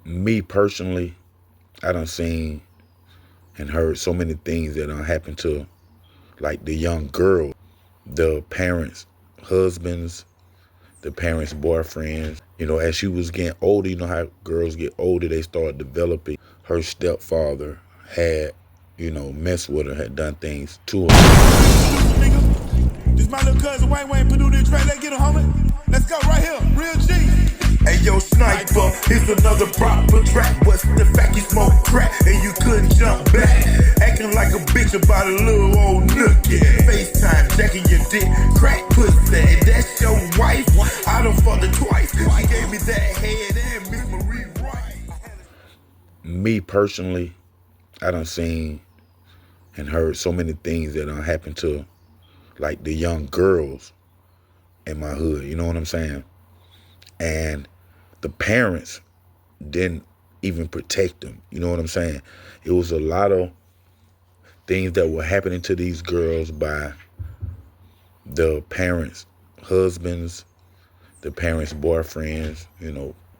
Me personally, I done seen and heard so many things that done happened to like the young girls, the parents' husbands, the parents' boyfriends. As she was getting older, you know how girls get older, they start developing. Her stepfather had, messed with her, had done things to her. This my little cousin Wayne Wayne put this track. Let's get him, homie. Let's go right here. Real G. Hey yo, sniper, here's another proper track. What's the fact you smoke crack and you couldn't jump back? Acting like a bitch about a little old nookie. FaceTime, jacking your dick, crack pussy. And that's your wife. I done fucked her twice. She gave me that head and Miss Marie Rice. Me personally, I done seen and heard so many things that done happened to like the young girls in my hood. You know what I'm saying? And the parents didn't even protect them. You know what I'm saying? It was a lot of things that were happening to these girls by the parents' husbands, the parents' boyfriends,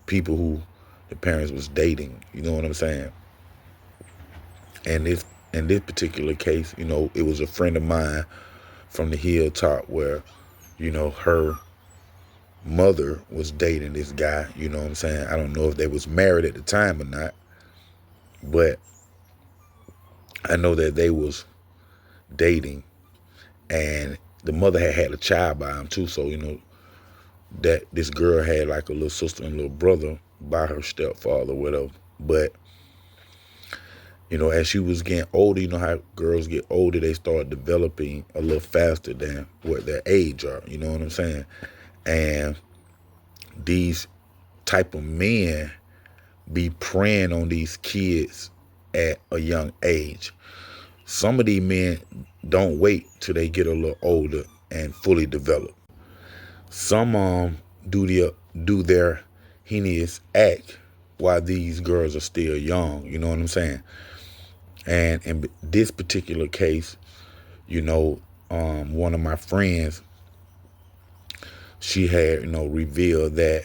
people who the parents was dating. You know what I'm saying? And in this particular case, it was a friend of mine from the hilltop where, her mother was dating this guy. You know what I'm saying? I don't know if they was married at the time or not, but I know that they was dating, and the mother had a child by him too. So that this girl had like a little sister and little brother by her stepfather, whatever. But as she was getting older, you know how girls get older, they start developing a little faster than what their age are. You know what I'm saying? And these type of men be preying on these kids at a young age. Some of these men don't wait till they get a little older and fully develop. Some do their heinous act while these girls are still young. You know what I'm saying? And in this particular case, one of my friends, she had, revealed that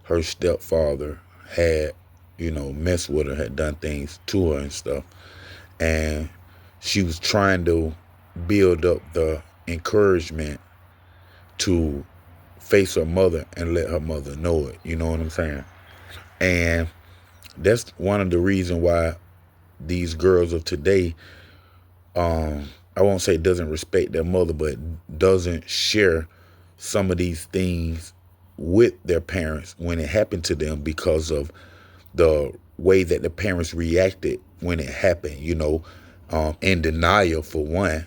her stepfather had, messed with her, had done things to her and stuff. And she was trying to build up the encouragement to face her mother and let her mother know it. You know what I'm saying? And that's one of the reasons why these girls of today, I won't say doesn't respect their mother, but doesn't share some of these things with their parents when it happened to them because of the way that the parents reacted when it happened, in denial for one,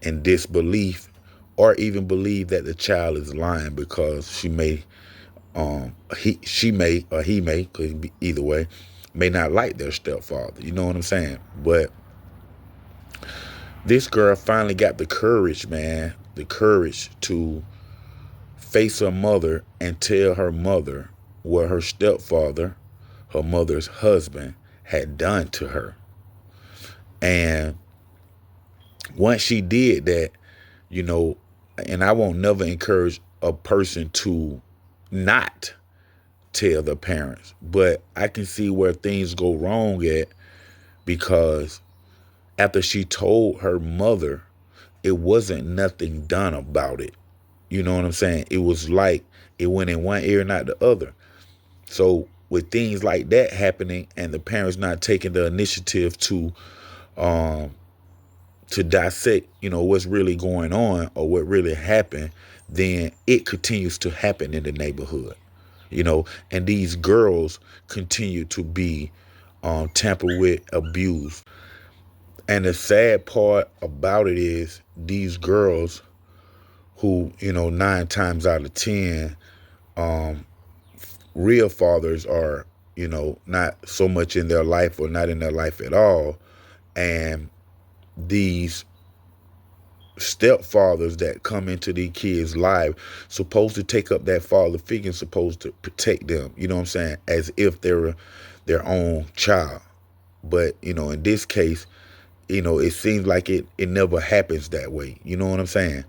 in disbelief, or even believe that the child is lying because she may, or he may, could be either way, may not like their stepfather. You know what I'm saying? But this girl finally got the courage, man, the courage to face her mother and tell her mother what her stepfather, her mother's husband, had done to her. And once she did that, and I won't never encourage a person to not tell their parents, but I can see where things go wrong at, because after she told her mother, it wasn't nothing done about it. You know what I'm saying? It was like it went in one ear, not the other. So with things like that happening and the parents not taking the initiative um, to dissect, what's really going on or what really happened, then it continues to happen in the neighborhood, and these girls continue to be tampered with, abused. And the sad part about it is these girls who, 9 times out of 10, real fathers are, not so much in their life or not in their life at all. And these stepfathers that come into these kids' life supposed to take up that father figure and supposed to protect them, you know what I'm saying, as if they're their own child. But, in this case, it seems like it never happens that way. You know what I'm saying?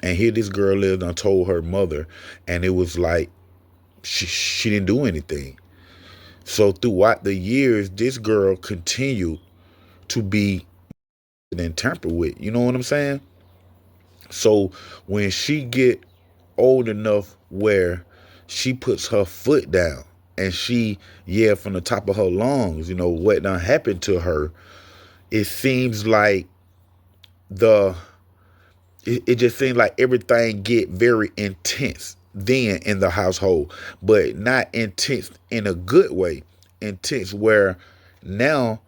And here this girl lived and told her mother, and it was like she didn't do anything. So throughout the years, this girl continued to be and tampered with. You know what I'm saying? So when she get old enough where she puts her foot down and she yeah from the top of her lungs, what done happened to her, it seems like the it just seems like everything get very intense then in the household, but not intense in a good way. Intense where now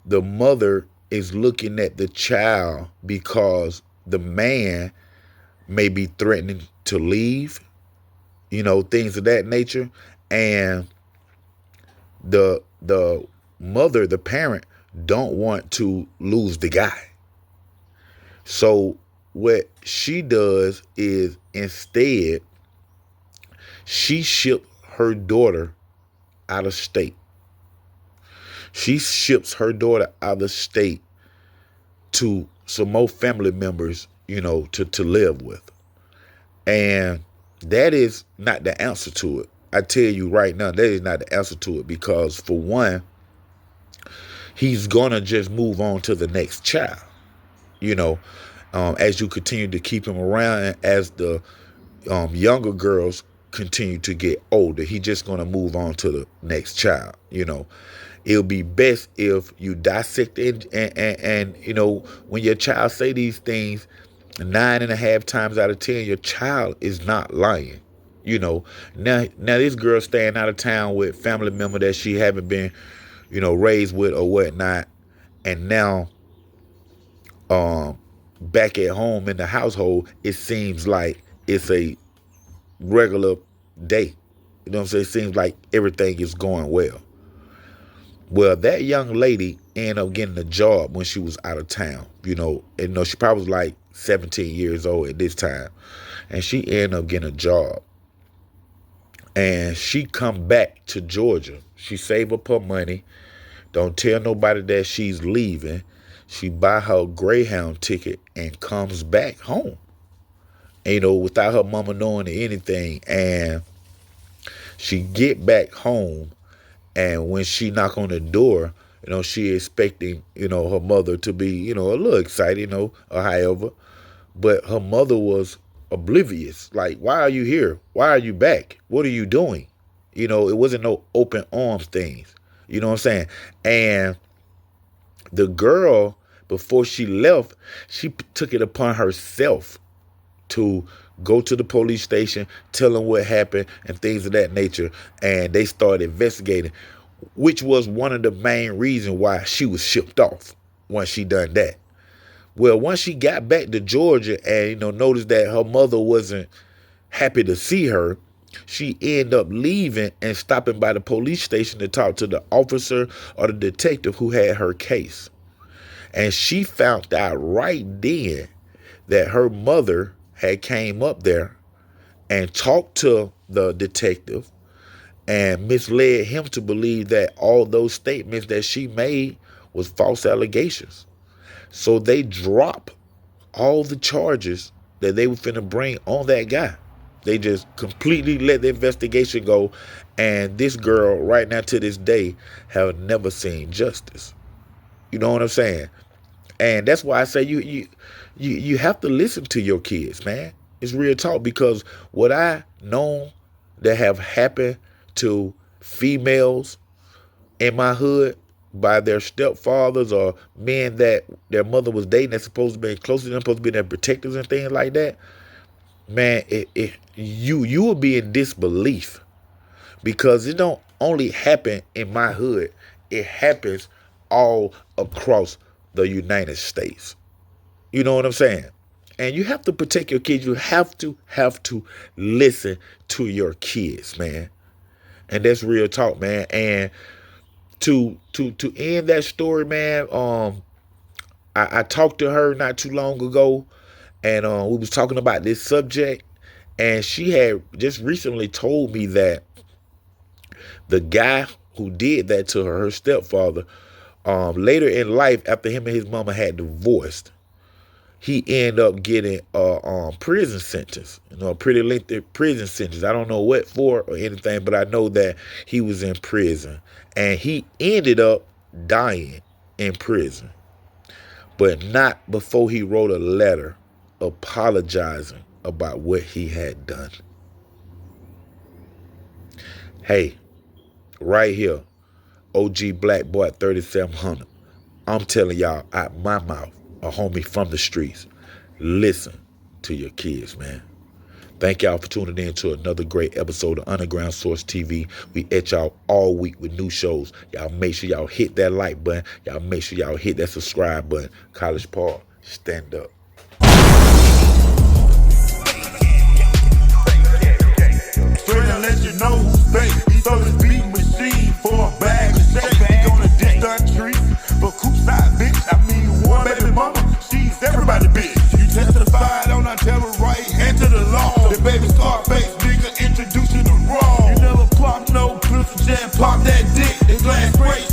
the mother is looking at the child because the man may be threatening to leave, things of that nature. And the mother, the parent, don't want to lose the guy. So what she does is instead she shipped her daughter out of state. She ships her daughter out of state to some more family members, to live with. And that is not the answer to it. I tell you right now, that is not the answer to it because, for one, he's gonna just move on to the next child. You know, as you continue to keep him around, and as the younger girls continue to get older, he's just gonna move on to the next child. It'll be best if you dissect it, and when your child say these things, 9.5 times out of 10, your child is not lying. Now this girl staying out of town with family member that she haven't been, raised with or whatnot, and now back at home in the household, it seems like it's a regular day. You know what I'm saying? It seems like everything is going well. Well, that young lady ended up getting a job when she was out of town. And she probably was like 17 years old at this time, and she ended up getting a job. And she come back to Georgia. She save up her money. Don't tell nobody that she's leaving. She buy her Greyhound ticket and comes back home. Without her mama knowing anything. And she get back home, and when she knock on the door, she expecting, her mother to be, a little excited, or however. But her mother was oblivious. Like, why are you here? Why are you back? What are you doing? It wasn't no open arms things. You know what I'm saying? And the girl, before she left, she took it upon herself to go to the police station, tell them what happened and things of that nature. And they started investigating, which was one of the main reasons why she was shipped off once she done that. Well, once she got back to Georgia and, noticed that her mother wasn't happy to see her, she ended up leaving and stopping by the police station to talk to the officer or the detective who had her case. And she found out right then that her mother had came up there and talked to the detective and misled him to believe that all those statements that she made was false allegations. So they drop all the charges that they were finna bring on that guy. They just completely let the investigation go. And this girl, right now to this day, have never seen justice. You know what I'm saying? And that's why I say you have to listen to your kids, man. It's real talk, because what I know that have happened to females in my hood by their stepfathers or men that their mother was dating that's supposed to be close to them, supposed to be their protectors and things like that, man, you will be in disbelief, because it don't only happen in my hood. It happens all across the United States. You know what I'm saying? And you have to protect your kids. You have to listen to your kids, man. And that's real talk, man. And to end that story, man, I talked to her not too long ago, and we was talking about this subject, and she had just recently told me that the guy who did that to her stepfather, later in life, after him and his mama had divorced, he ended up getting a prison sentence, a pretty lengthy prison sentence. I don't know what for or anything, but I know that he was in prison. And he ended up dying in prison. But not before he wrote a letter apologizing about what he had done. Hey, right here, OG Black Boy 3700. I'm telling y'all out my mouth, a homie from the streets. Listen to your kids, man. Thank y'all for tuning in to another great episode of Underground Source TV. We at y'all all week with new shows. Y'all make sure y'all hit that like button. Y'all make sure y'all hit that subscribe button. College Paul, stand up. Straight to let you know who's fake. So this beat machine for a bag of shake. On a distant tree. But coupside bitch, I mean one baby mama. She's everybody bitch. You testified on our terror right hand to the law. The baby Scarface nigga introduced you to wrong. You never pop no pistol jam, pop that dick. It's glass break.